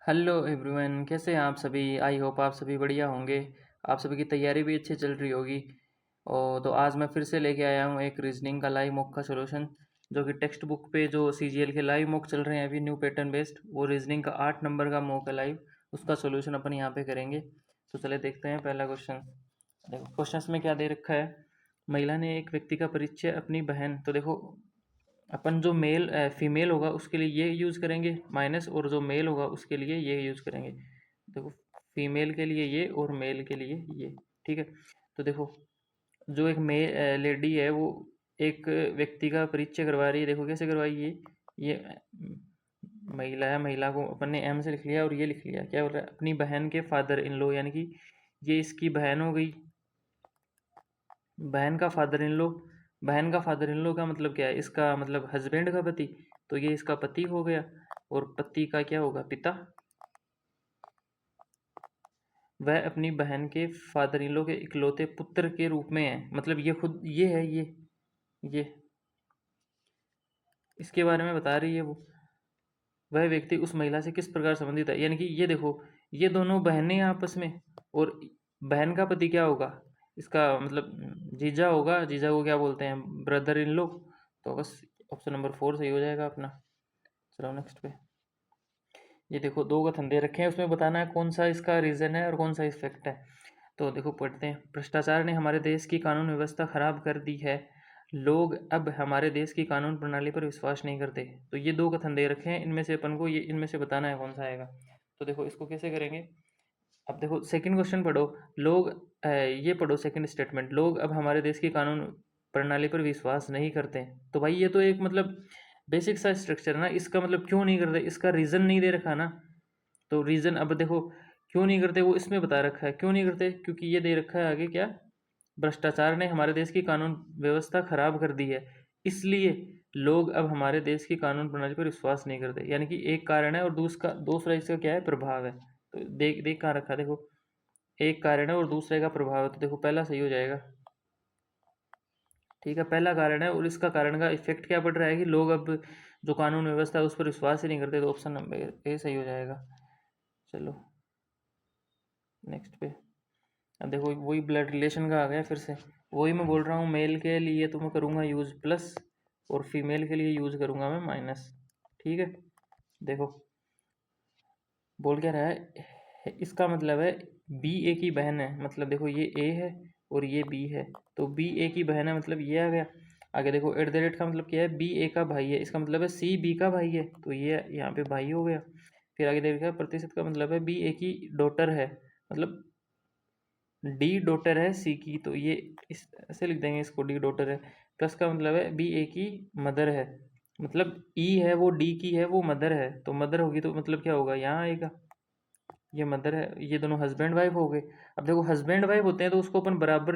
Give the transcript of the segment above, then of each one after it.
Hello everyone, कैसे हैं आप सभी। आई होप आप सभी बढ़िया होंगे। आप सभी की तैयारी भी अच्छी चल रही होगी। और तो आज मैं फिर से लेके आया हूँ एक रीजनिंग का लाइव मॉक का सॉल्यूशन, जो कि टेक्स्ट बुक पे जो सीजीएल के लाइव मॉक चल रहे हैं अभी न्यू पैटर्न बेस्ड, वो रीजनिंग का 8 नंबर का मॉक है लाइव। उसका सॉल्यूशन अपन यहाँ पे करेंगे। तो चले देखते हैं पहला क्वेश्चन। देखो क्वेश्चन में क्या दे रखा है। महिला ने एक व्यक्ति का परिचय अपनी बहन, तो देखो अपन जो मेल फीमेल होगा उसके लिए ये यूज़ करेंगे माइनस, और जो मेल होगा उसके लिए ये यूज़ करेंगे। देखो फीमेल के लिए ये और मेल के लिए ये। ठीक है। तो देखो जो एक लेडी है वो एक व्यक्ति का परिचय करवा रही है। देखो कैसे करवाई ये महिला है, महिला को अपन ने एम से लिख लिया और ये लिख लिया। क्या बोल रहा है, अपनी बहन के फादर इन लॉ, यानी कि ये इसकी बहन हो गई। बहन का फादर इन लॉ, बहन का फादर इन लॉ का मतलब क्या है, इसका मतलब हस्बैंड का पति। तो ये इसका पति हो गया। और पति का क्या होगा, पिता। वह अपनी बहन के फादर इन लॉ के इकलौते पुत्र के रूप में है, मतलब ये खुद ये है ये इसके बारे में बता रही है वो। वह व्यक्ति उस महिला से किस प्रकार संबंधित है, यानी कि ये देखो ये दोनों बहनें हैं आपस में। और बहन का पति क्या होगा, इसका मतलब जीजा होगा। जीजा को क्या बोलते हैं, ब्रदर इन लॉ। तो बस ऑप्शन नंबर 4 सही हो जाएगा अपना। चलो नेक्स्ट पे। ये देखो दो कथन दे रखे हैं, उसमें बताना है कौन सा इसका रीज़न है और कौन सा इफेक्ट है। तो देखो पढ़ते हैं। भ्रष्टाचार ने हमारे देश की कानून व्यवस्था खराब कर दी है। लोग अब हमारे देश की कानून प्रणाली पर विश्वास नहीं करते। तो ये दो कथन दे रखे हैं, इनमें से अपन को ये इनमें से बताना है कौन सा आएगा। तो देखो इसको कैसे करेंगे। अब देखो सेकंड क्वेश्चन पढ़ो। लोग ये पढ़ो सेकंड स्टेटमेंट, लोग अब हमारे देश की कानून प्रणाली पर विश्वास नहीं करते। तो भाई ये तो एक मतलब बेसिक सा स्ट्रक्चर है ना, इसका मतलब क्यों नहीं करते, इसका रीज़न नहीं दे रखा ना। तो रीज़न अब देखो क्यों नहीं करते वो इसमें बता रखा है। क्यों नहीं करते, क्योंकि ये दे रखा है आगे क्या, भ्रष्टाचार ने हमारे देश की कानून व्यवस्था खराब कर दी है, इसलिए लोग अब हमारे देश की कानून प्रणाली पर विश्वास नहीं करते। यानी कि एक कारण है और दूसरा दूसरा इसका क्या है, प्रभाव है। तो देख देख कहाँ रखा, देखो एक कारण है और दूसरे का प्रभाव है। तो देखो पहला सही हो जाएगा। ठीक है, पहला कारण है और इसका कारण का इफेक्ट क्या पड़ रहा है कि लोग अब जो कानून व्यवस्था है उस पर विश्वास ही नहीं करते। तो ऑप्शन नंबर ए सही हो जाएगा। चलो नेक्स्ट पे। अब देखो वही ब्लड रिलेशन का आ गया फिर से। वही मैं बोल रहा हूँ, मेल के लिए तो मैं करूँगा यूज़ प्लस, और फीमेल के लिए यूज़ करूँगा मैं माइनस। ठीक है। देखो बोल क्या रहा है, इसका मतलब है बी ए की बहन है, मतलब देखो ये ए है और ये बी है। तो बी ए की बहन है मतलब ये आ गया। आगे देखो एट द रेट का मतलब क्या है, बी ए का भाई है, इसका मतलब है सी बी का भाई है, तो ये यहाँ पे भाई हो गया। फिर आगे देखा प्रतिशत का मतलब है बी ए की डॉटर है, मतलब डी डॉटर है सी की, तो ये इस ऐसे लिख देंगे इसको, डी डॉटर है। प्लस का मतलब है बी ए की मदर है, मतलब ई है वो डी की है वो मदर है, तो मदर होगी तो मतलब क्या होगा यहाँ आएगा, ये मदर है। ये दोनों हस्बैंड वाइफ हो गए। अब देखो हस्बैंड वाइफ होते हैं तो उसको अपन बराबर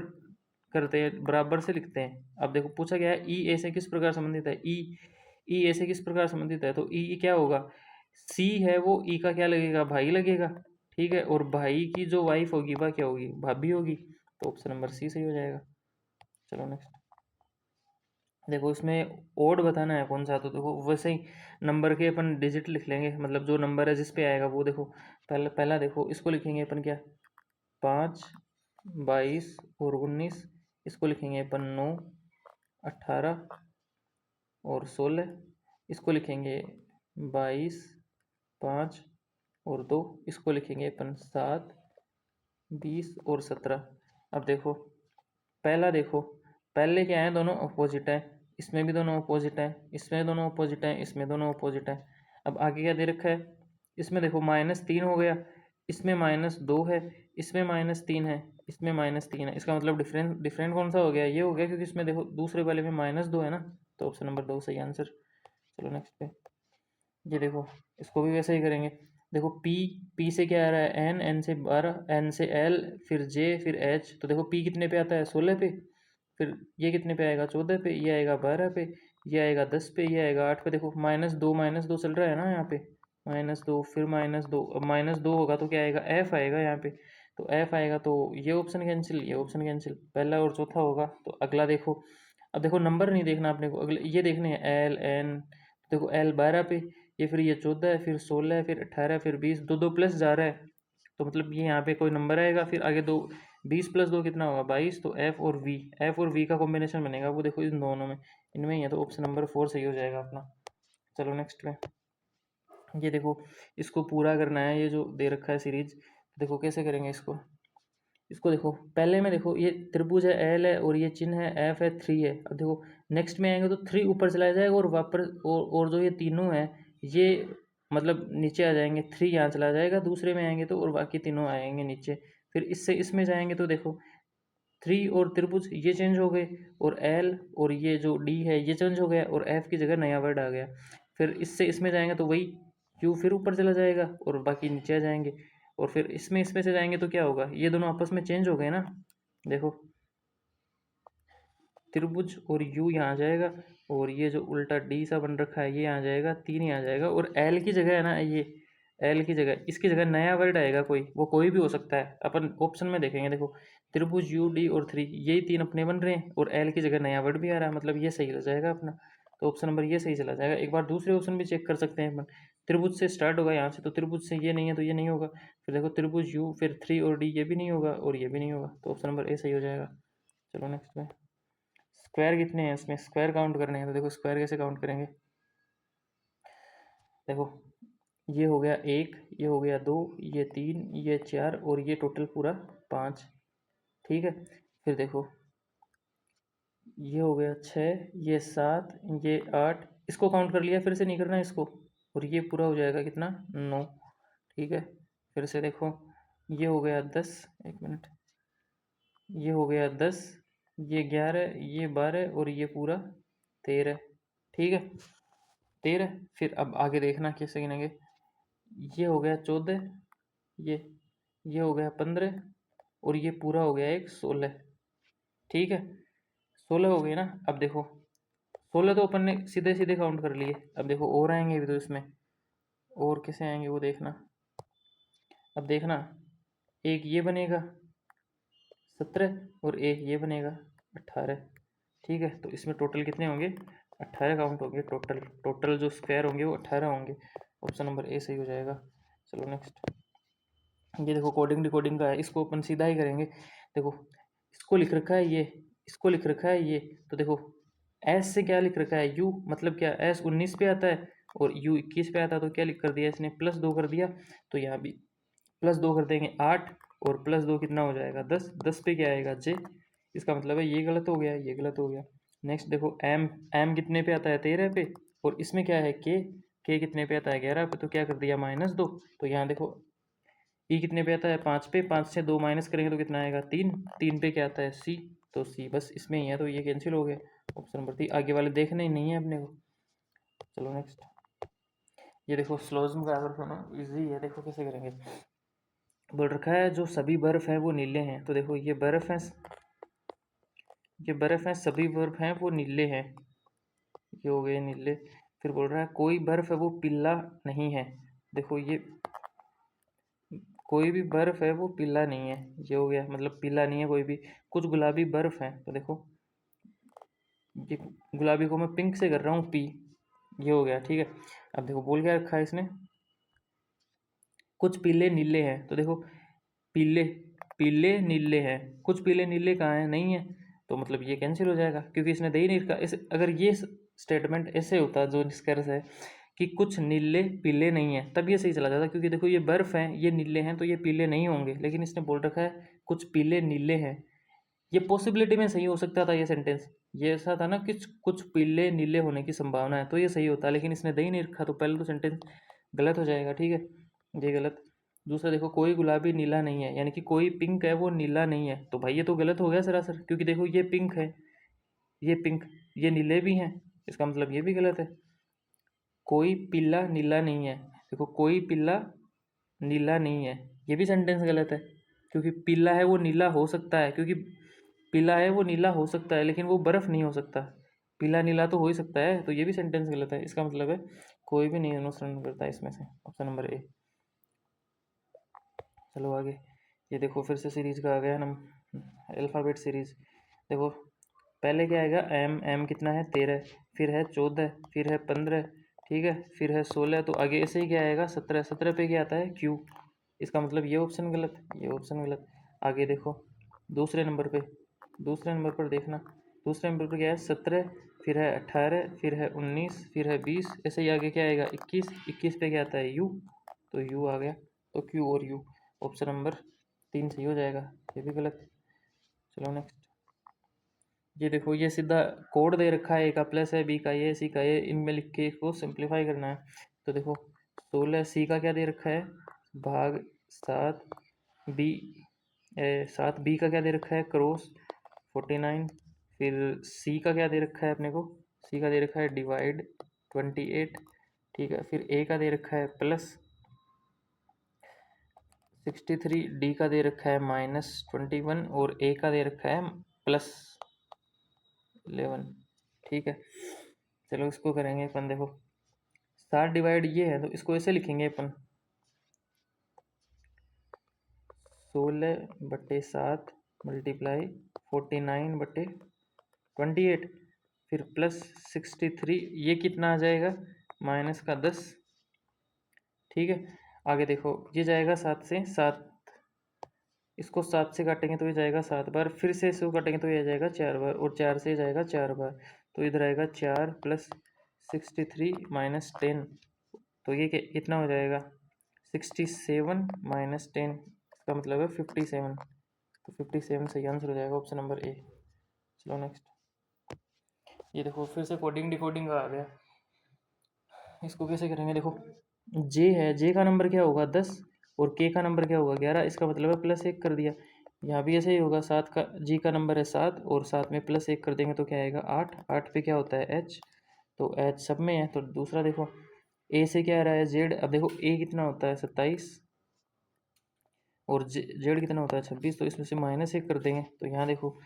करते हैं, बराबर से लिखते हैं। अब देखो पूछा गया है ई ए से किस प्रकार संबंधित है, ई ई ए से किस प्रकार संबंधित है, तो ई क्या होगा, सी है वो ई का क्या लगेगा, भाई लगेगा। ठीक है, और भाई की जो वाइफ होगी वह क्या होगी, भाभी होगी। तो ऑप्शन नंबर सी सही हो जाएगा। चलो नेक्स्ट। देखो इसमें ओड बताना है कौन सा, तो देखो वैसे ही नंबर के अपन डिजिट लिख लेंगे, मतलब जो नंबर है जिस पे आएगा वो। देखो पहला पहला देखो इसको लिखेंगे अपन क्या, 5, 22 और 19। इसको लिखेंगे अपन 9, 18 और 16। इसको लिखेंगे 22, 5 और 2। इसको लिखेंगे अपन 7, 20 और 17। अब देखो पहला देखो, पहले क्या है, दोनों अपोजिट है। इसमें भी दोनों अपोजिट है, इसमें दोनों अपोजिट है, इसमें दोनों अपोजिट है। अब आगे क्या दे रखा है, इसमें देखो -3 हो गया, इसमें -2 है, इसमें -3 है, इसमें -3 है। इसका मतलब डिफरेंस डिफरेंट कौन सा हो गया, ये हो गया, क्योंकि इसमें देखो दूसरे वाले में -2 है ना। तो ऑप्शन नंबर 2 सही आंसर। चलो नेक्स्ट पे। ये देखो इसको भी वैसे ही करेंगे। देखो पी, पी से क्या आ रहा है, एन, एन से 12, एन से एल, फिर जे, फिर एच। तो देखो पी कितने पे आता है, 16 पे। फिर ये कितने पे आएगा, 14 पे। ये आएगा 12 पे। ये आएगा 10 पे। ये आएगा 8 पे। देखो -2 चल रहा है ना यहाँ पे, -2 फिर -2। अब -2 होगा तो क्या आएगा, एफ आएगा यहाँ पे। तो एफ आएगा तो ये ऑप्शन कैंसिल, ये ऑप्शन कैंसिल। पहला और चौथा होगा। तो अगला देखो, अब देखो नंबर नहीं देखना अपने को, अगले ये देखने हैं एल एन। देखो एल 12 पे, ये फिर ये 14 है, फिर 16 है, फिर 18 है, फिर 20, दो दो प्लस जा रहा है, तो मतलब ये यहाँ पे कोई नंबर आएगा, फिर आगे दो, 20 + 2 कितना होगा 22, तो एफ और वी का कॉम्बिनेशन बनेगा, वो देखो इन दोनों में, इनमें ही है, तो ऑप्शन नंबर 4 सही हो जाएगा अपना। चलो नेक्स्ट पे, ये देखो इसको पूरा करना है, ये जो दे रखा है सीरीज, देखो कैसे करेंगे इसको। इसको देखो पहले में, देखो ये त्रिभुज है, एल है, और ये चिन्ह है, एफ है, 3 है। अब देखो नेक्स्ट में आएंगे तो 3 ऊपर चला जाएगा, और वापस और जो ये तीनों है ये मतलब नीचे आ जाएंगे, 3 यहाँ चला जाएगा दूसरे में आएंगे तो, और बाकी तीनों आएंगे नीचे। फिर इससे इसमें जाएंगे तो देखो 3 और त्रिभुज ये चेंज हो गए, और एल और ये जो डी है ये चेंज हो गया, और एफ की जगह नया वर्ड आ गया। फिर इससे इसमें जाएंगे तो वही क्यू फिर ऊपर चला जाएगा, और बाकी नीचे आ जाएंगे। और फिर इसमें इसमें से जाएंगे तो क्या होगा, ये दोनों आपस में चेंज हो गए ना, देखो त्रिभुज और यू यहाँ आ जाएगा, और ये जो उल्टा डी सा बन रखा है ये आ जाएगा, 3 ही आ जाएगा, और एल की जगह है ना, ये एल की जगह, इसकी जगह नया वर्ड आएगा कोई, वो कोई भी हो सकता है, अपन ऑप्शन में देखेंगे। देखो त्रिभुज यू डी और 3, यही 3 अपने बन रहे हैं, और एल की जगह नया वर्ड भी आ रहा है, मतलब ये सही हो जाएगा अपना, तो ऑप्शन नंबर ये सही चला जाएगा। एक बार दूसरे ऑप्शन भी चेक कर सकते हैं अपन, त्रिभुज से स्टार्ट होगा यहाँ से, तो त्रिभुज से ये नहीं है तो ये नहीं होगा, फिर देखो त्रिभुज यू, फिर 3 और डी, ये भी नहीं होगा और ये भी नहीं होगा, तो ऑप्शन नंबर ए सही हो जाएगा। चलो नेक्स्ट में, स्क्वायर कितने हैं इसमें, स्क्वायर काउंट करने हैं, तो देखो स्क्वायर कैसे काउंट करेंगे। देखो ये हो गया 1, ये हो गया 2, ये 3, ये 4, और ये टोटल पूरा 5, ठीक है। फिर देखो ये हो गया 6, ये 7, ये 8, इसको काउंट कर लिया, फिर से नहीं करना इसको, और ये पूरा हो जाएगा कितना 9, ठीक है। फिर से देखो ये हो गया 10, एक मिनट, ये हो गया 10, ये 11, ये 12, और ये पूरा 13, ठीक है 13। फिर अब आगे देखना कैसे गिनेंगे, ये हो गया 14, ये ये हो गया 15, और ये पूरा हो गया एक 16, ठीक है 16 हो गए ना। अब देखो 16 तो अपन ने सीधे सीधे काउंट कर लिए, अब देखो और आएंगे भी तो इसमें, और कैसे आएंगे वो देखना। अब देखना एक ये बनेगा 17, और एक ये बनेगा 18, ठीक है। तो इसमें टोटल कितने होंगे, 18 काउंट होंगे, टोटल जो स्क्वायर होंगे वो 18 होंगे, ऑप्शन नंबर ए सही हो जाएगा। चलो नेक्स्ट, ये देखो कोडिंग डिकोडिंग का है, इसको अपन सीधा ही करेंगे। देखो इसको लिख रखा है ये, इसको लिख रखा है ये, तो देखो एस से क्या लिख रखा है यू, मतलब क्या एस 19 पे आता है और यू 21 पे आता है, तो क्या लिख कर दिया इसने, +2 कर दिया, तो यहाँ भी +2 कर देंगे 8, और +2 कितना हो जाएगा 10, 10 पे क्या आएगा जे, इसका मतलब है ये गलत हो गया, ये गलत हो गया। नेक्स्ट देखो एम कितने पे आता है 13 पे, और इसमें क्या है के कितने पे आता है 11 पे, तो क्या कर दिया -2, तो यहाँ देखो ई कितने पे आता है 5 पे, 5 से 2 माइनस करेंगे तो कितना आएगा 3, 3 पे क्या आता है सी, तो सी बस इसमें ही है, तो ये कैंसिल हो गया, ऑप्शन नंबर 3, आगे वाले देखने ही नहीं है अपने को। चलो नेक्स्ट, ये देखो स्लोजम का अगर सुनो इजी है, देखो कैसे करेंगे। बोल रखा है जो सभी बर्फ है वो नीले हैं, तो देखो ये बर्फ है, ये बर्फ है, सभी बर्फ हैं वो नीले हैं, ये हो गए नीले। फिर बोल रहा है कोई बर्फ है वो पीला नहीं है, देखो ये कोई भी बर्फ है वो पीला नहीं है, ये हो गया, मतलब पीला नहीं है कोई भी। कुछ गुलाबी बर्फ है, तो देखो ये गुलाबी को मैं पिंक से कर रहा हूँ पी, ये हो गया, ठीक है। अब देखो बोल क्या रखा है इसने, कुछ पीले नीले हैं, तो देखो पीले पीले नीले हैं, कुछ पीले नीले कहाँ हैं, नहीं है, तो मतलब ये कैंसिल हो जाएगा क्योंकि इसने दे ही नहीं रखा। इस अगर ये स्टेटमेंट ऐसे होता जो निष्कर्ष है कि कुछ नीले पीले नहीं है, तब ये सही चला जाता, क्योंकि देखो ये बर्फ़ हैं, ये नीले हैं, तो ये पीले नहीं होंगे, लेकिन इसने बोल रखा है कुछ पीले नीले हैं, ये पॉसिबिलिटी में सही हो सकता था ये सेंटेंस, ये ऐसा था ना कि कुछ पीले नीले होने की संभावना है, तो ये सही होता, लेकिन इसने दे ही नहीं रखा, तो पहले तो सेंटेंस गलत हो जाएगा, ठीक है ये गलत। दूसरा देखो कोई गुलाबी नीला नहीं है, यानी कि कोई पिंक है वो नीला नहीं है, तो भाई ये तो गलत हो गया सरासर, क्योंकि देखो ये पिंक है, ये पिंक, ये नीले भी हैं, इसका मतलब ये भी गलत है। कोई पीला नीला नहीं है, देखो कोई पीला नीला नहीं है, ये भी सेंटेंस गलत है, क्योंकि पीला है वो नीला हो सकता है, क्योंकि पीला है वो नीला हो सकता है, लेकिन वो बर्फ़ नहीं हो सकता, पीला नीला तो हो ही सकता है, तो ये भी सेंटेंस गलत है, इसका मतलब है कोई भी नहीं अनुसरण करता है इसमें से, ऑप्शन नंबर ए। चलो आगे, ये देखो फिर से सीरीज़ का आ गया नम अल्फ़ाबेट सीरीज़। देखो पहले क्या आएगा एम, एम कितना है 13, फिर है 14, फिर है 15, ठीक है, फिर है 16, तो आगे ऐसे ही क्या आएगा 17, 17 पे क्या आता है Q। इसका मतलब ये ऑप्शन गलत, ये ऑप्शन गलत। आगे देखो दूसरे नंबर पे, दूसरे नंबर पर देखना, दूसरे नंबर पर क्या है 17, फिर है 18, फिर है 19, फिर है 20, ऐसे ही आगे क्या आएगा 21, 21 पे क्या आता है U, तो U आ गया। तो Q और U, ऑप्शन नंबर 3 सही हो जाएगा, ये भी गलत। चलो नेक्स्ट। ये देखो ये सीधा कोड दे रखा है, ए का प्लस है, बी का ये, सी का ये, इनमें लिख के इसको सिंप्लीफाई करना है। तो देखो 16 सी का क्या दे रखा है भाग 7 बी, 7 बी का क्या दे रखा है क्रॉस 49, फिर सी का क्या दे रखा है अपने को, सी का दे रखा है डिवाइड 28, ठीक है, फिर ए का दे रखा है प्लस 63, डी का दे रखा है -21 और ए का दे रखा है +11, ठीक है। चलो इसको करेंगे अपन, देखो 7 डिवाइड ये है तो इसको ऐसे लिखेंगे अपन 16/7 मल्टीप्लाई 49/28, फिर +63, ये कितना आ जाएगा -10, ठीक है। आगे देखो ये जाएगा 7 से 7, इसको 7 से काटेंगे तो ये जाएगा 7 बार, फिर से इसको काटेंगे तो ये जाएगा 4 बार, और 4 से जाएगा 4 बार, तो इधर आएगा 4 + 63 - 10, तो ये कितना हो जाएगा 67 - 10, इसका मतलब है 57, तो 57 सही आंसर हो जाएगा, ऑप्शन नंबर ए। चलो नेक्स्ट। ये देखो फिर से कोडिंग डिकोडिंग का आ गया, इसको कैसे करेंगे, देखो जे है, जे का नंबर क्या होगा 10 और के का नंबर क्या होगा 11, इसका मतलब है +1 कर दिया। यहाँ भी ऐसे ही होगा, 7 का जी का नंबर है 7 और 7 में +1 कर देंगे तो क्या आएगा 8, 8 पे क्या होता है एच, तो एच सब में है। तो दूसरा देखो ए से क्या आ रहा है जेड, अब देखो ए कितना होता है 27 और जेड कितना होता है 26, तो इसमें से -1 कर देंगे, तो यहाँ देखो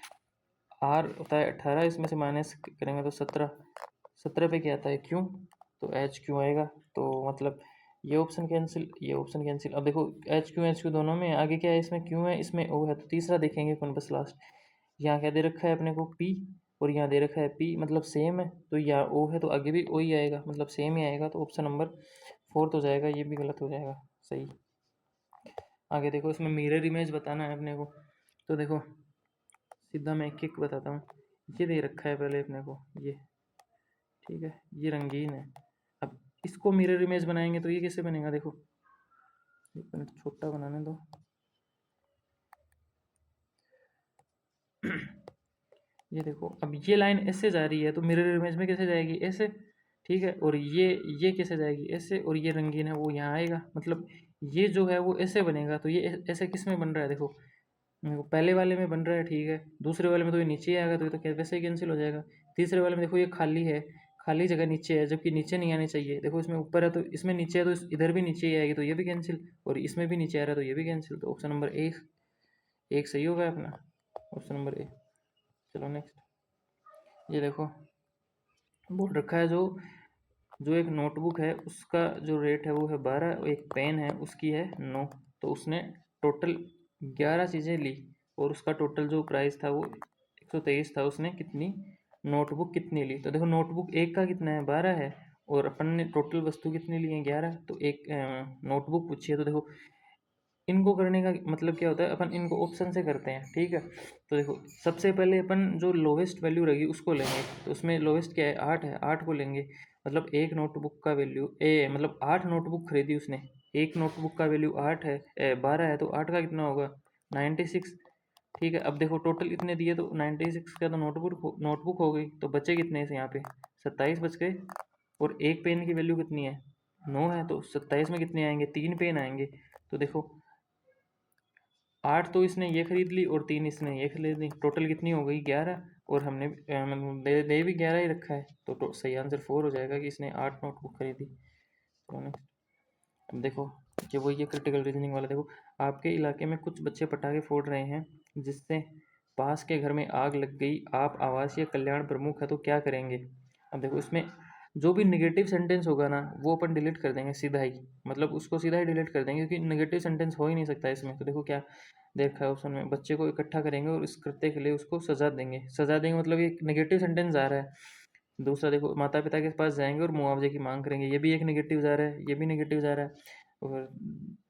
आर होता है 18, इसमें से माइनस करेंगे तो 17, 17 पे क्या आता है क्यों, तो एच क्यों आएगा, तो मतलब ये ऑप्शन कैंसिल, ये ऑप्शन कैंसिल। अब देखो एच क्यू दोनों में, आगे क्या है इसमें क्यों है, इसमें ओ है, तो तीसरा देखेंगे अपन बस लास्ट। यहाँ क्या दे रखा है अपने को पी और यहाँ दे रखा है पी, मतलब सेम है, तो यहाँ ओ है तो आगे भी ओ ही आएगा, मतलब सेम ही आएगा, तो ऑप्शन नंबर 4 हो जाएगा, ये भी गलत हो जाएगा सही। आगे देखो इसमें मिरर इमेज बताना है अपने को, तो देखो सीधा मैं एक एक बताता हूँ। ये दे रखा है पहले अपने को ये, ठीक है, ये रंगीन है। अब इसको मिरर इमेज बनाएंगे तो ये कैसे बनेगा, देखो एक मिनट छोटा बनाने दो। ये देखो अब ये लाइन ऐसे जा रही है तो मिरर इमेज में कैसे जाएगी ऐसे, ठीक है, और ये कैसे जाएगी ऐसे, और ये रंगीन है वो यहाँ आएगा, मतलब ये जो है वो ऐसे बनेगा, तो ये ऐसे किस में बन रहा है, देखो पहले वाले में बन रहा है, ठीक है, दूसरे वाले में तो ये नीचे ही आएगा, तो ये तो वैसे ही कैंसिल हो जाएगा। तीसरे वाले में देखो ये खाली है, खाली जगह नीचे है, जबकि नीचे नहीं आनी चाहिए, देखो इसमें ऊपर है तो इसमें नीचे है, तो इधर भी नीचे ही आएगी, तो ये भी कैंसिल, और इसमें भी नीचे आ रहा है तो ये भी कैंसिल, तो ऑप्शन नंबर एक सही होगा अपना, ऑप्शन नंबर ए। चलो नेक्स्ट। ये देखो बोल रखा है जो जो एक नोटबुक है उसका जो रेट है वो है 12, एक पेन है उसकी है 9, तो उसने टोटल 11 चीज़ें ली और उसका टोटल जो प्राइस था वो 123 था, उसने कितनी नोटबुक कितनी ली, तो देखो नोटबुक एक का कितना है 12 है और अपन ने टोटल वस्तु कितनी ली है 11, तो एक नोटबुक पूछी है, तो देखो इनको करने का मतलब क्या होता है, अपन इनको ऑप्शन से करते हैं, ठीक है। तो देखो सबसे पहले अपन जो लोवेस्ट वैल्यू रहेगी उसको लेंगे, तो उसमें लोवेस्ट क्या है 8 है, 8 को लेंगे, मतलब एक नोटबुक का वैल्यू मतलब 8 नोटबुक खरीदी उसने, एक नोटबुक का वैल्यू 8 है 12 है, तो 8 का कितना होगा 96, ठीक है। अब देखो टोटल कितने दिए, तो 96 का तो नोटबुक हो गई, तो बचे कितने से यहाँ पे 27 बच गए, और एक पेन की वैल्यू कितनी है 9 है, तो 27 में कितने आएंगे 3 पेन आएंगे, तो देखो 8 तो इसने ये खरीद ली और 3 इसने ये खरीद ली, टोटल कितनी हो गई 11, और हमने मतलब दे भी 11 ही रखा है, तो सही आंसर 4 हो जाएगा कि इसने 8 नोटबुक खरीदी। तो नेक्स्ट। अब देखो कि वो ये क्रिटिकल रीजनिंग वाला, देखो आपके इलाके में कुछ बच्चे पटाखे फोड़ रहे हैं जिससे पास के घर में आग लग गई, आप आवासीय कल्याण प्रमुख है तो क्या करेंगे। अब देखो इसमें जो भी निगेटिव सेंटेंस होगा ना वो अपन डिलीट कर देंगे सीधा ही, मतलब उसको सीधा ही डिलीट कर देंगे क्योंकि निगेटिव सेंटेंस हो ही नहीं सकता इसमें। तो देखो क्या देखा है ऑप्शन में, बच्चे को इकट्ठा करेंगे और इस कृत्य के लिए उसको सजा देंगे, सजा देंगे मतलब ये नेगेटिव सेंटेंस आ रहा है, दूसरा देखो माता पिता के पास जाएंगे और मुआवजे की मांग करेंगे, ये भी एक नेगेटिव जा रहा है, ये भी नेगेटिव जा रहा है। और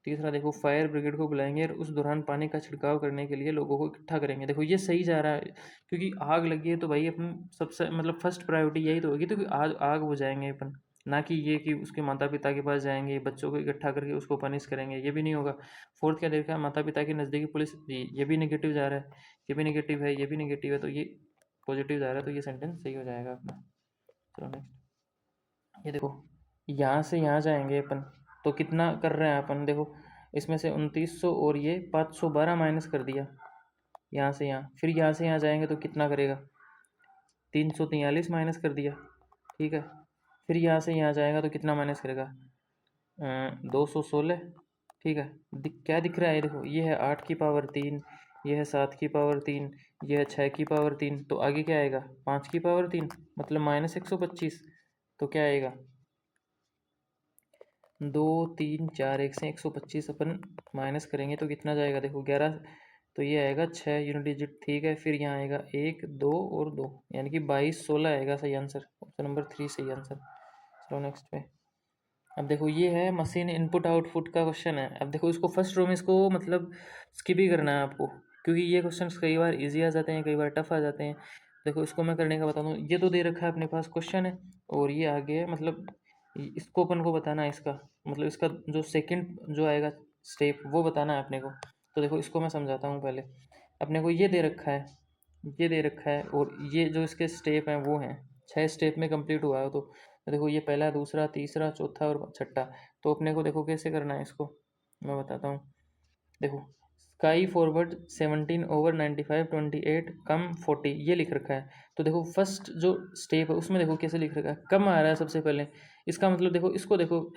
तीसरा देखो फायर ब्रिगेड को बुलाएंगे और उस दौरान पानी का छिड़काव करने के लिए लोगों को इकट्ठा करेंगे। देखो ये सही जा रहा है, क्योंकि आग लगी है तो भाई अपन सबसे मतलब फर्स्ट प्रायोरिटी यही तो होगी, तो कि आग आग बुझाएंगे अपन, ना कि ये कि उसके माता पिता के पास जाएंगे बच्चों को इकट्ठा करके उसको पनिश करेंगे, ये भी नहीं होगा। फोर्थ क्या देखा, माता पिता के नज़दीकी पुलिस, ये भी नेगेटिव जा रहा है, ये भी नेगेटिव है, ये भी नेगेटिव है, तो ये पॉजिटिव जा रहा है, तो ये सेंटेंस सही हो जाएगा अपना। चलो नेक्स्ट, ये देखो यहाँ से यहाँ जाएंगे अपन, तो कितना कर रहे हैं अपन, देखो इसमें से 2900 और ये 512 माइनस कर दिया यहाँ से यहाँ, फिर यहाँ से यहाँ जाएंगे तो कितना करेगा, 343 माइनस कर दिया, ठीक है। फिर यहाँ से यहाँ जाएगा तो कितना माइनस करेगा, 216, ठीक है। क्या दिख रहा है, देखो ये है 8 की पावर 3, ये है 7 की पावर 3, ये है 6 की पावर 3, तो आगे क्या आएगा 5 की पावर 3, मतलब -125। तो क्या आएगा 2 3 4 1 से 125 अपन माइनस करेंगे तो कितना जाएगा, देखो 11, तो ये आएगा 6 यूनिट डिजिट, ठीक है। फिर यहाँ आएगा 1 2 और 2, यानी कि 22 16 आएगा सही आंसर, ऑप्शन नंबर 3 सही आंसर। चलो नेक्स्ट पे, अब देखो ये है मशीन इनपुट आउटपुट का क्वेश्चन है। अब देखो इसको फर्स्ट रो में इसको मतलब स्किप ही करना है आपको, क्योंकि ये क्वेश्चन कई बार इजी आ जाते हैं, कई बार टफ आ जाते हैं। देखो इसको मैं करने का बता दूँ, ये तो दे रखा है अपने पास क्वेश्चन है, और ये आगे है मतलब इसको अपन को बताना है, इसका मतलब इसका जो सेकंड जो आएगा स्टेप वो बताना है अपने को। तो देखो इसको मैं समझाता हूँ पहले, अपने को ये दे रखा है, ये दे रखा है, और ये जो इसके स्टेप हैं वो हैं 6 स्टेप में कंप्लीट हुआ है। तो देखो ये पहला दूसरा तीसरा चौथा और छठा, तो अपने को देखो कैसे करना है इसको, मैं बताता हूँ। देखो स्काई फॉरवर्ड 17/95 28 कम 40 ये लिख रखा है, तो देखो फर्स्ट जो स्टेप है उसमें देखो कैसे लिख रखा है, कम आ रहा है सबसे पहले। इसका मतलब देखो इसको देखो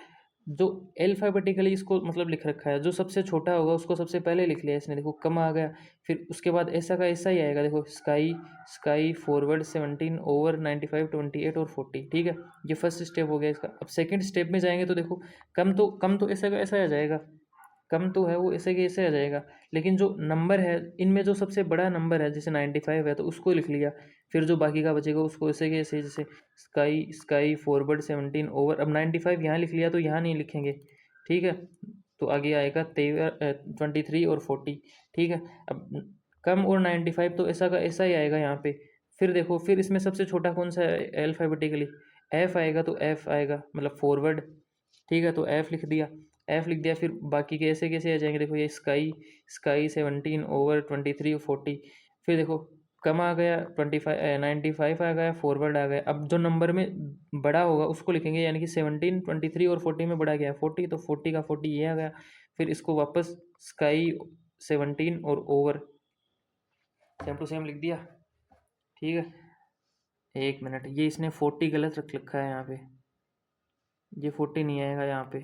जो अल्फ़ाबेटिकली इसको मतलब लिख रखा है, जो सबसे छोटा होगा उसको सबसे पहले लिख लिया इसने, देखो कम आ गया। फिर उसके बाद ऐसा का ऐसा ही आएगा, देखो स्काई स्काई फॉरवर्ड 17/95 28 और 40, ठीक है। ये फर्स्ट स्टेप हो गया इसका। अब सेकंड स्टेप में जाएंगे तो देखो कम तो ऐसा का ऐसा आ जाएगा, कम तो है वो ऐसे के ऐसे आ जाएगा, लेकिन जो नंबर है इनमें जो सबसे बड़ा नंबर है जैसे 95 है तो उसको लिख लिया। फिर जो बाकी का बचेगा उसको ऐसे के ऐसे, जैसे स्काई स्काई फॉरवर्ड 17 ओवर, अब 95 यहाँ लिख लिया तो यहाँ नहीं लिखेंगे, ठीक है। तो आगे आएगा 23 और 40, ठीक है। अब कम और 95 तो ऐसा का ऐसा ही आएगा यहाँ पे। फिर देखो फिर इसमें सबसे छोटा कौन सा है अल्फ़ाबेटिकली, एफ आएगा, तो एफ आएगा मतलब फॉरवर्ड, ठीक है। तो एफ लिख दिया, एफ लिख दिया, फिर बाकी कैसे कैसे आ जाएंगे, देखो ये स्काई स्काई 17 ओवर 23 और 40। फिर देखो कम आ गया 25 95 आ गया, फॉरवर्ड आ गया। अब जो नंबर में बड़ा होगा उसको लिखेंगे, यानी कि 17 23 और 40 में बड़ा गया 40, तो 40 का 40 ये आ गया। फिर इसको वापस स्काई 17 और ओवर सेम टू सेम लिख दिया, ठीक है। 1 मिनट, ये इसने 40 गलत रख रखा है यहाँ पे, ये 40 नहीं आएगा यहाँ पे,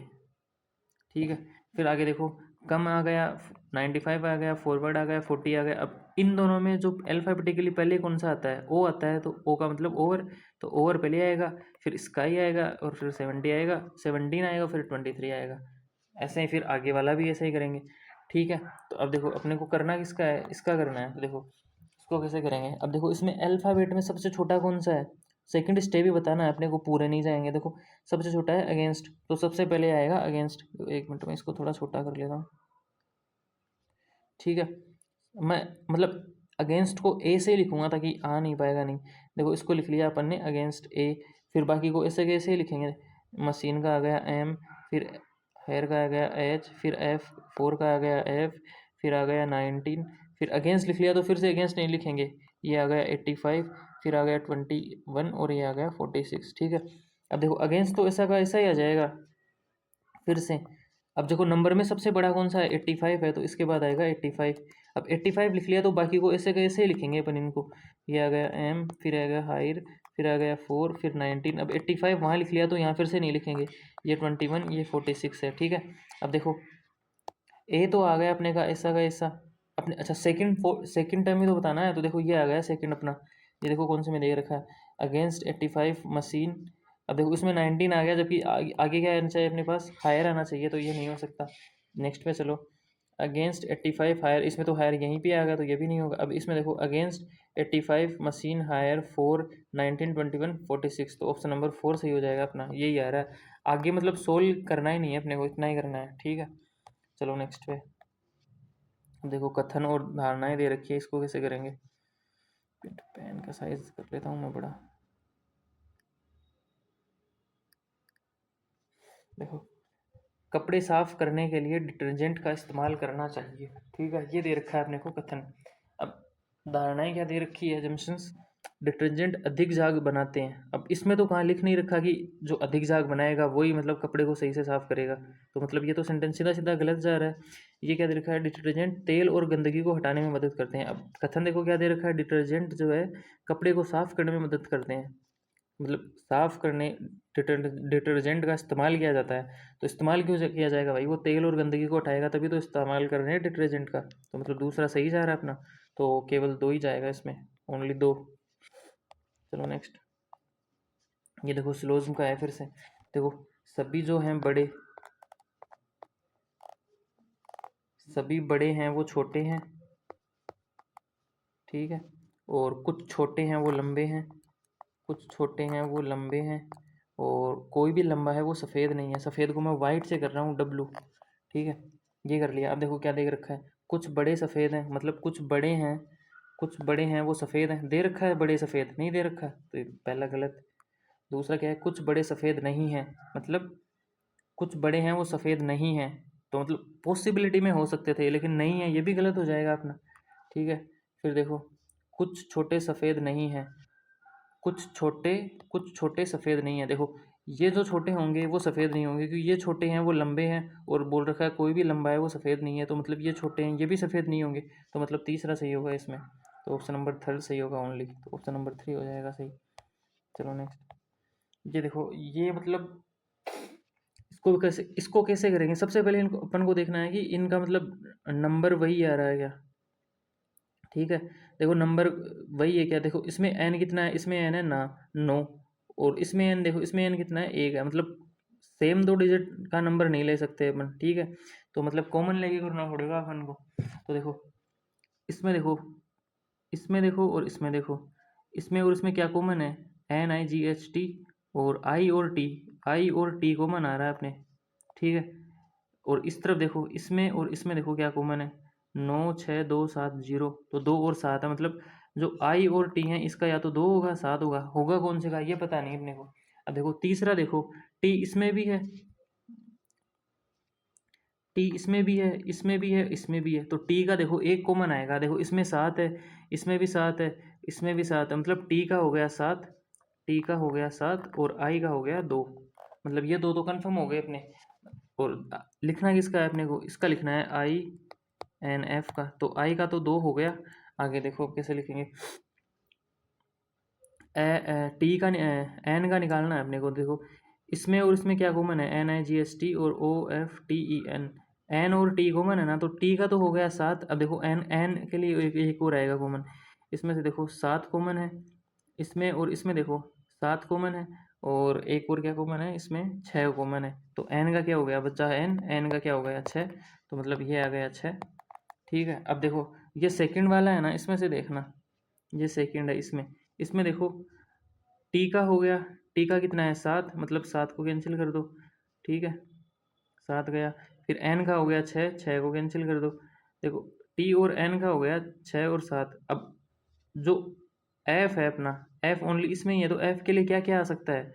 ठीक है। फिर आगे देखो कम आ गया 95 आ गया, फॉरवर्ड आ गया 40 आ गया। अब इन दोनों में जो अल्फ़ाबेटिकली पहले कौन सा आता है, ओ आता है, तो ओ का मतलब ओवर, तो ओवर पहले आएगा, फिर स्काई आएगा, और फिर 70 आएगा, 17 आएगा, फिर 23 आएगा। ऐसे ही फिर आगे वाला भी ऐसे ही करेंगे, ठीक है। तो अब देखो अपने को करना किसका है, इसका करना है। तो देखो इसको कैसे करेंगे, अब देखो इसमें अल्फ़ाबेट में सबसे छोटा कौन सा है, सेकंड स्टेप ही बताना है अपने को, पूरे नहीं जाएंगे। देखो सबसे छोटा है अगेंस्ट, तो सबसे पहले आएगा अगेंस्ट। तो 1 मिनट में इसको थोड़ा छोटा कर लेता हूँ, ठीक है। मैं मतलब अगेंस्ट को ए से ही लिखूंगा ताकि आ नहीं पाएगा नहीं। देखो इसको लिख लिया अपन ने अगेंस्ट ए, फिर बाकी को ऐसे कैसे ही लिखेंगे, मशीन का आ गया एम, फिर हेयर का आ गया एच, फिर एफ, फोर का आ गया एफ, फिर आ गया 19, फिर अगेंस्ट लिख लिया तो फिर से अगेंस्ट नहीं लिखेंगे, ये आ गया 85, फिर आ गया 21 और ये आ गया 46, ठीक है। अब देखो अगेंस्ट तो ऐसा का ऐसा ही आ जाएगा फिर से। अब देखो नंबर में सबसे बड़ा कौन सा है 85 है, तो इसके बाद आएगा 85। अब 85 लिख लिया तो बाकी को ऐसे कैसे ही लिखेंगे अपन इनको, ये आ गया एम, फिर आ गया हायर, फिर आ गया 4, फिर 19। अब 85 वहाँ लिख लिया तो यहाँ फिर से नहीं लिखेंगे, ये 21 ये 46 है, ठीक है। अब देखो ए तो आ गया अपने का ऐसा अपने, अच्छा सेकंड टर्म ही तो बताना है। तो देखो ये आ गया सेकंड अपना, ये देखो कौन से में दे रखा है अगेंस्ट 85 मशीन। अब देखो इसमें 19 आ गया, जबकि आगे क्या आना चाहिए अपने पास, हायर आना चाहिए, तो ये नहीं हो सकता। नेक्स्ट पे चलो, अगेंस्ट 85 हायर, इसमें तो हायर यहीं पे आएगा तो ये भी नहीं होगा। अब इसमें देखो अगेंस्ट 85 मशीन हायर फॉर 1921 46, तो ऑप्शन नंबर 4 सही हो जाएगा अपना, यही आ रहा है। आगे मतलब सोल्व करना ही नहीं है अपने को, इतना ही करना है, ठीक है। चलो नेक्स्ट पे देखो, कथन और धारणाएं दे रखी है, इसको कैसे करेंगे। पेन का साइज कर लेता हूँ मैं बड़ा। देखो, कपड़े साफ करने के लिए डिटर्जेंट का इस्तेमाल करना चाहिए, ठीक है, ये दे रखा है अपने को कथन। अब धारणाएं क्या दे रखी है, जम्पशंस, डिटर्जेंट अधिक झाग बनाते हैं। अब इसमें तो कहाँ लिख नहीं रखा कि जो अधिक झाग बनाएगा वही मतलब कपड़े को सही से साफ करेगा, तो मतलब ये तो सेंटेंस सीधा सीधा गलत जा रहा है। ये क्या दे रखा है, डिटर्जेंट तेल और गंदगी को हटाने में मदद करते हैं। अब कथन देखो क्या दे रखा है, डिटर्जेंट जो है कपड़े को साफ करने में मदद करते हैं, मतलब साफ करने डिटर्जेंट का इस्तेमाल किया जाता है। तो इस्तेमाल क्यों किया जाएगा भाई, वो तेल और गंदगी को हटाएगा तभी तो इस्तेमाल कर रहे हैं डिटर्जेंट का, तो मतलब दूसरा सही जा रहा है अपना, तो केवल 2 ही जाएगा इसमें, ओनली 2। चलो नेक्स्ट, ये देखो सिलोज्म का है फिर से। देखो, सभी जो हैं बड़े, सभी बड़े हैं वो छोटे हैं, ठीक है, और कुछ छोटे हैं वो लंबे हैं, कुछ छोटे हैं वो लंबे हैं, और कोई भी लंबा है वो सफ़ेद नहीं है। सफ़ेद को मैं वाइट से कर रहा हूँ, डब्लू, ठीक है, ये कर लिया। अब देखो क्या दे रखा है, कुछ बड़े सफ़ेद हैं, मतलब कुछ बड़े हैं, कुछ बड़े हैं वो सफ़ेद हैं, दे रखा है बड़े सफ़ेद नहीं दे रखा, तो ये पहला गलत। दूसरा क्या है, कुछ बड़े सफ़ेद नहीं हैं, मतलब कुछ बड़े हैं वो सफ़ेद नहीं हैं, तो मतलब पॉसिबिलिटी में हो सकते थे लेकिन नहीं है, ये भी गलत हो जाएगा अपना, ठीक है। फिर देखो, कुछ छोटे सफ़ेद नहीं हैं, कुछ छोटे, कुछ छोटे सफ़ेद नहीं है। देखो, ये जो छोटे होंगे वो सफ़ेद नहीं होंगे, क्योंकि ये छोटे हैं वो लंबे हैं, और बोल रखा है कोई भी लंबा है वो सफ़ेद नहीं है, तो मतलब ये छोटे हैं ये भी सफ़ेद नहीं होंगे, तो मतलब तीसरा सही होगा इसमें, तो ऑप्शन नंबर 3 सही होगा ओनली, तो ऑप्शन नंबर 3 हो जाएगा सही। चलो नेक्स्ट, ये देखो, ये मतलब इसको कैसे करेंगे, सबसे पहले इनको अपन को देखना है कि इनका मतलब नंबर वही आ रहा है क्या, ठीक है। देखो नंबर वही है क्या, देखो इसमें एन कितना है, इसमें एन है ना 9, और इसमें एन देखो, इसमें एन कितना है 1 है, मतलब सेम 2 डिजिट का नंबर नहीं ले सकते अपन, ठीक है, तो मतलब कॉमन लेके करना पड़ेगा अपन को। तो देखो, इसमें देखो, इसमें देखो और इसमें देखो, इसमें और इसमें क्या कॉमन है, NIGHT, और आई और टी कॉमन आ रहा है अपने, ठीक है। और इस तरफ देखो, इसमें और इसमें देखो क्या कॉमन है, 9 6 2 7 0, तो 2 और 7 है, मतलब जो आई और टी है इसका या तो 2 होगा 7 होगा, होगा कौन से का ये पता नहीं अपने को। अब देखो तीसरा देखो, टी इसमें भी है, टी इसमें भी है, इसमें भी है, इसमें भी है, तो टी का देखो एक कॉमन आएगा, देखो इसमें 7 है, इसमें भी 7 है, इसमें भी 7 है, मतलब टी का हो गया 7, टी का हो गया 7, और आई का हो गया 2, मतलब ये दो तो कन्फर्म हो गए अपने। और लिखना किसका है अपने को, इसका लिखना है INF का, तो आई का तो 2 हो गया। आगे देखो अब कैसे लिखेंगे, टी का एन का निकालना है अपने को। देखो इसमें और इसमें क्या कॉमन है, NIGHT और OFTEN, एन और टी कॉमन है ना, तो टी का तो हो गया 7। अब देखो एन एन के लिए एक और आएगा कॉमन, इसमें से देखो 7 कॉमन है, इसमें और इसमें देखो 7 कॉमन है, और एक और क्या कॉमन है, इसमें 6 कॉमन है, तो एन का क्या हो गया बच्चा, एन का क्या हो गया 6, तो मतलब ये आ गया 6, ठीक है। अब देखो ये सेकंड वाला है ना, इसमें से देखना, ये सेकंड है, इसमें इसमें देखो टी का हो गया, टी का कितना है 7, मतलब 7 को कैंसिल कर दो, ठीक है, 7 गया। फिर एन का हो गया 6, 6 को कैंसिल कर दो। देखो टी और एन का हो गया 6 और 7। अब जो एफ है अपना, एफ ओनली इसमें ही है, तो एफ के लिए क्या क्या आ सकता है,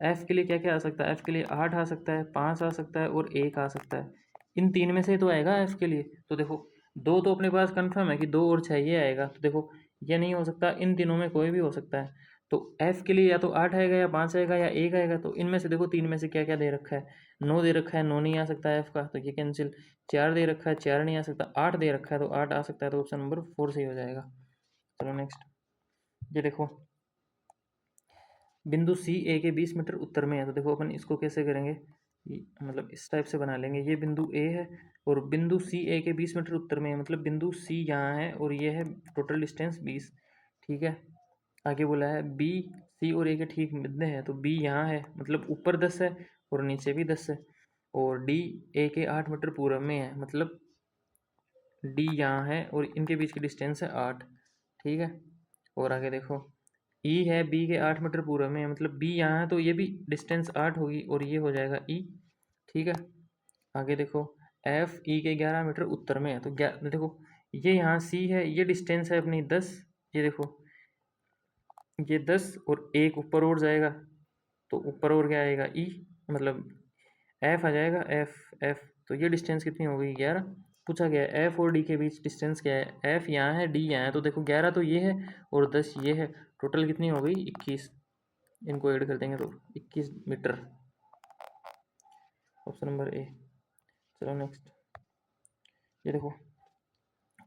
एफ के लिए क्या क्या आ सकता है, एफ के लिए 8 आ सकता है, 5 आ सकता है, और 1 आ सकता है, इन तीन में से तो आएगा एफ के लिए। तो देखो दो तो अपने पास कंफर्म है कि 2 और 6 ये आएगा, तो देखो ये नहीं हो सकता, इन तीनों में कोई भी हो सकता है। तो एफ के लिए या तो 8 आएगा, या 5 आएगा, या 1 आएगा, तो इनमें से देखो तीन में से क्या क्या दे रखा है, 9 दे रखा है, 9 नहीं आ सकता एफ का, तो ये कैंसिल। 4 दे रखा है, 4 नहीं आ सकता, 8 दे रखा है तो 8 आ सकता है, तो ऑप्शन नंबर 4 सही हो जाएगा। चलो नेक्स्ट, ये देखो बिंदु सी ए के 20 मीटर उत्तर में है, तो देखो अपन इसको कैसे करेंगे, मतलब इस टाइप से बना लेंगे, ये बिंदु ए है और बिंदु सी ए के 20 मीटर उत्तर में है, मतलब बिंदु सी यहाँ है और ये है टोटल डिस्टेंस 20, ठीक है। आगे बोला है बी सी और ए के ठीक मध्य है, तो बी यहाँ है, मतलब ऊपर 10 है और नीचे भी 10 है, और डी ए के 8 मीटर पूरब में है, मतलब डी यहाँ है और इनके बीच की डिस्टेंस है 8, ठीक है। और आगे देखो ई है बी के 8 मीटर पूरब में है, मतलब बी यहाँ है तो ये भी डिस्टेंस 8 होगी और ये हो जाएगा ई, ठीक है। आगे देखो एफ ई के 11 मीटर उत्तर में है, तो देखो ये यहाँ सी है, ये डिस्टेंस है अपनी 10, ये देखो ये 10 और एक ऊपर और जाएगा तो ऊपर और क्या आएगा ई, मतलब एफ आ जाएगा एफ, तो ये डिस्टेंस कितनी हो गई 11। पूछा गया है एफ और डी के बीच डिस्टेंस क्या है, एफ यहाँ है डी यहाँ है, तो देखो 11 तो ये है और 10 ये है, टोटल कितनी हो गई 21, इनको ऐड कर देंगे तो 21 मीटर, ऑप्शन नंबर ए। चलो नेक्स्ट, ये देखो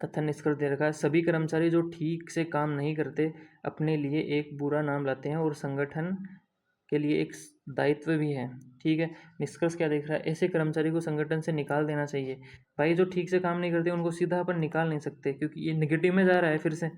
कथन निष्कर्ष दे रखा है, सभी कर्मचारी जो ठीक से काम नहीं करते अपने लिए एक बुरा नाम लाते हैं और संगठन के लिए एक दायित्व भी है, ठीक है। निष्कर्ष क्या देख रहा है, ऐसे कर्मचारी को संगठन से निकाल देना चाहिए। भाई जो ठीक से काम नहीं करते उनको सीधा अपन निकाल नहीं सकते, क्योंकि ये नेगेटिव में जा रहा है फिर से,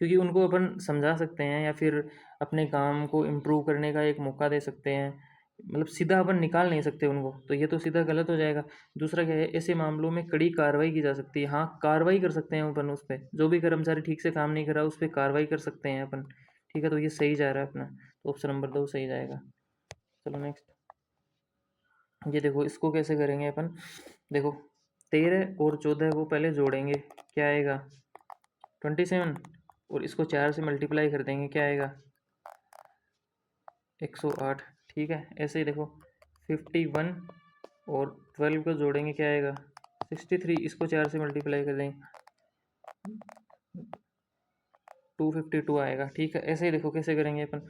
क्योंकि उनको अपन समझा सकते हैं या फिर अपने काम को इम्प्रूव करने का एक मौका दे सकते हैं, मतलब सीधा अपन निकाल नहीं सकते उनको, तो ये तो सीधा गलत हो जाएगा। दूसरा क्या है, ऐसे मामलों में कड़ी कार्रवाई की जा सकती है, हाँ कार्रवाई कर सकते हैं अपन उस पर, जो भी कर्मचारी ठीक से काम नहीं कर रहा उस पर कार्रवाई कर सकते हैं अपन, ठीक है। तो ये सही जा रहा है अपना, तो ऑप्शन नंबर 2 सही जाएगा। चलो नेक्स्ट, ये देखो इसको कैसे करेंगे अपन, देखो 13 और 14 को पहले जोड़ेंगे, क्या आएगा 27, और इसको 4 से मल्टीप्लाई कर देंगे, क्या आएगा 108, ठीक है। ऐसे ही देखो 51 और 12 को जोड़ेंगे, क्या आएगा 63, इसको 4 से मल्टीप्लाई कर देंगे 252 आएगा, ठीक है। ऐसे ही देखो कैसे करेंगे अपन,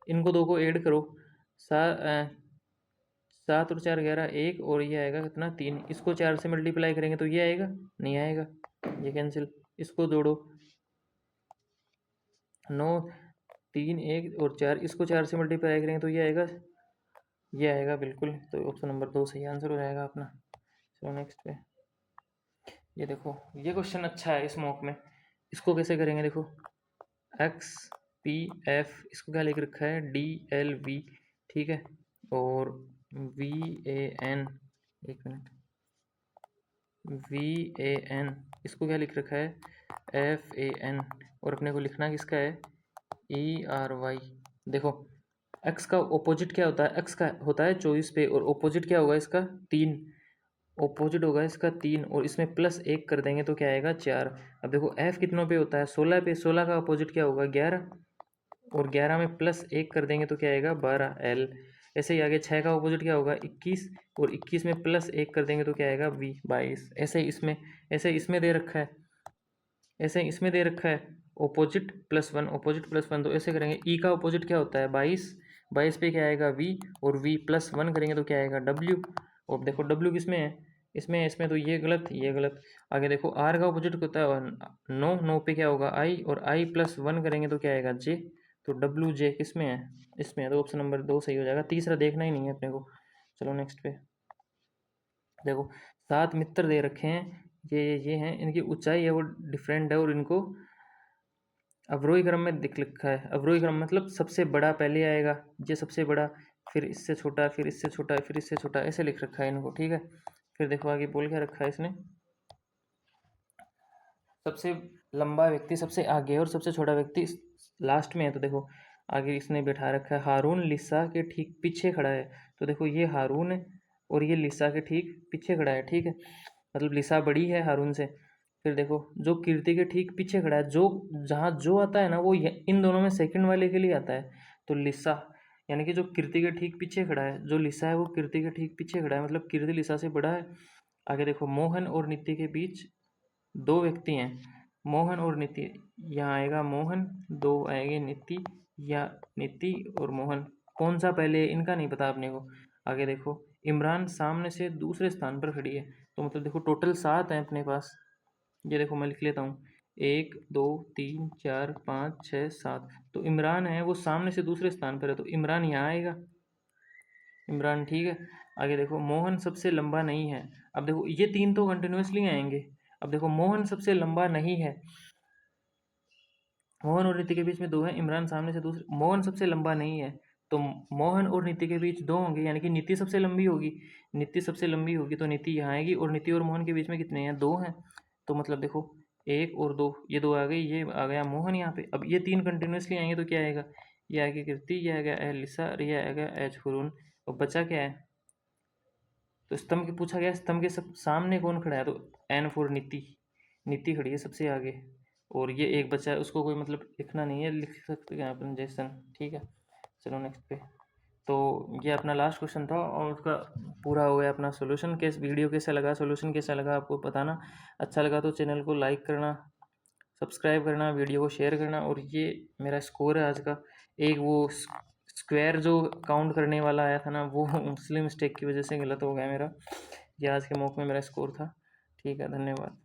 इनको दो को ऐड करो, 7 और 4 11, 1 और ये आएगा कितना 3, इसको 4 से मल्टीप्लाई करेंगे तो ये आएगा, नहीं आएगा, ये कैंसिल, इसको जोड़ो 9 3 1 और 4, इसको 4 से मल्टीप्लाई करेंगे तो ये आएगा बिल्कुल, तो ऑप्शन नंबर 2 सही आंसर हो जाएगा अपना। चलो नेक्स्ट पे, ये देखो ये क्वेश्चन अच्छा है इस मॉक में, इसको कैसे करेंगे, देखो एक्स पी एफ, इसको क्या लिख रखा है डी एल वी, ठीक है, और वी ए एन, एक मिनट, वी ए एन, इसको क्या लिख रखा है एफ ए एन, और अपने को लिखना किसका है ई आर वाई। देखो एक्स का ओपोजिट क्या होता है, एक्स का होता है 24 पे, और ओपोजिट क्या होगा इसका 3, ओपोजिट होगा इसका 3, और इसमें +1 कर देंगे तो क्या आएगा 4। अब देखो एफ कितनों पे होता है 16 पे, 16 का अपोजिट क्या होगा 11, और 11 में +1 कर देंगे तो क्या आएगा 12 एल। ऐसे ही आगे 6 का अपोजिट क्या होगा 21, और 21 में +1 कर देंगे तो क्या आएगा वी 22। ऐसे इसमें दे रखा है, ऐसे इसमें दे रखा है ओपोजिट +1, ओपोजिट +1, तो ऐसे करेंगे ई का अपोजिट क्या होता है 22, 22 पे क्या आएगा वी, और वी +1 करेंगे तो क्या आएगा डब्ल्यू। और देखो डब्ल्यू किसमें है, इसमें तो ये गलत ये गलत। आगे देखो आर का अपोजिट होता है 9, 9 पे क्या होगा आई, और आई +1 करेंगे तो क्या आएगा जे, तो डब्ल्यू जे किसमें है इसमें है, तो ऑप्शन नंबर 2 सही हो जाएगा, तीसरा देखना ही नहीं है अपने को। चलो नेक्स्ट पे, देखो 7 मित्र दे रखे हैं, ये हैं, इनकी ऊंचाई है वो डिफरेंट है, और इनको अवरोही क्रम में दिख लिखा है, अवरोही क्रम मतलब सबसे बड़ा पहले आएगा, ये सबसे बड़ा, फिर इससे छोटा, फिर इससे छोटा, फिर इससे छोटा, ऐसे लिख रखा है इनको, ठीक है। फिर देखो आगे बोल क्या रखा है इसने, सबसे लंबा व्यक्ति सबसे आगे है और सबसे छोटा व्यक्ति लास्ट में है, तो देखो आगे इसने बैठा रखा है हारून लिसा के ठीक पीछे खड़ा है, तो देखो ये हारून है और ये लिसा के ठीक पीछे खड़ा है, ठीक है, मतलब लिसा बड़ी है हारून से। फिर देखो जो कीर्ति के ठीक पीछे खड़ा है, जो जहाँ जो आता है ना वो इन दोनों में सेकंड वाले के लिए आता है, तो लिसा यानी कि जो कीर्ति के ठीक पीछे खड़ा है, जो लिसा है वो कीर्ति के ठीक पीछे खड़ा है, मतलब कीर्ति लिसा से बड़ा है। आगे देखो मोहन और नीति के बीच 2 व्यक्ति हैं, मोहन और नीति, यहाँ आएगा मोहन, 2 आएंगे नीति, या नीति और मोहन, कौन सा पहले इनका नहीं पता अपने को। आगे देखो इमरान सामने से दूसरे स्थान पर खड़ी है, तो मतलब देखो टोटल 7 हैं अपने पास, ये देखो मैं लिख लेता हूँ 1 2 3 4 5 6 7, तो इमरान है वो सामने से दूसरे स्थान पर है, तो इमरान यहाँ आएगा, इमरान, ठीक है। आगे देखो मोहन सबसे लंबा नहीं है, अब देखो ये 3 तो कंटिन्यूसली आएंगे। अब देखो मोहन सबसे लंबा नहीं है, मोहन और नीति के बीच में 2 हैं, इमरान सामने से दूसरे, मोहन सबसे लंबा नहीं है, तो मोहन और नीति के बीच 2 होंगे, यानी कि नीति सबसे लंबी होगी, नीति सबसे लंबी होगी तो नीति यहाँ आएगी, और नीति और मोहन के बीच में कितने हैं 2 हैं, तो मतलब देखो 1 और 2, ये 2 आ गई, ये आ गया मोहन यहाँ पे। अब ये 3 कंटिन्यूसली आएंगे तो क्या आएगा, ये आएगी कीर्ति, ये आएगा एलिसा और ये आएगा एच फुरून। और बचा क्या है, तो स्तंभ के पूछा गया स्तंभ के सब सामने कौन खड़ा है, तो एन फोर नीति, नीति खड़ी है सबसे आगे। और ये एक बचा है, उसको कोई मतलब लिखना नहीं है, लिख सकते हैं अपन जैसन, ठीक है। चलो नेक्स्ट पे। तो ये अपना लास्ट क्वेश्चन था और उसका पूरा हो गया अपना सोल्यूशन। कैसे वीडियो कैसा लगा, सोल्यूशन कैसा लगा आपको बताना। अच्छा लगा तो चैनल को लाइक करना, सब्सक्राइब करना, वीडियो को शेयर करना। और ये मेरा स्कोर है आज का। एक वो स्क्वायर जो काउंट करने वाला आया था ना, वो मुस्लिम मिस्टेक की वजह से गलत हो गया मेरा। ये आज के मॉक में मेरा स्कोर था। ठीक है, धन्यवाद।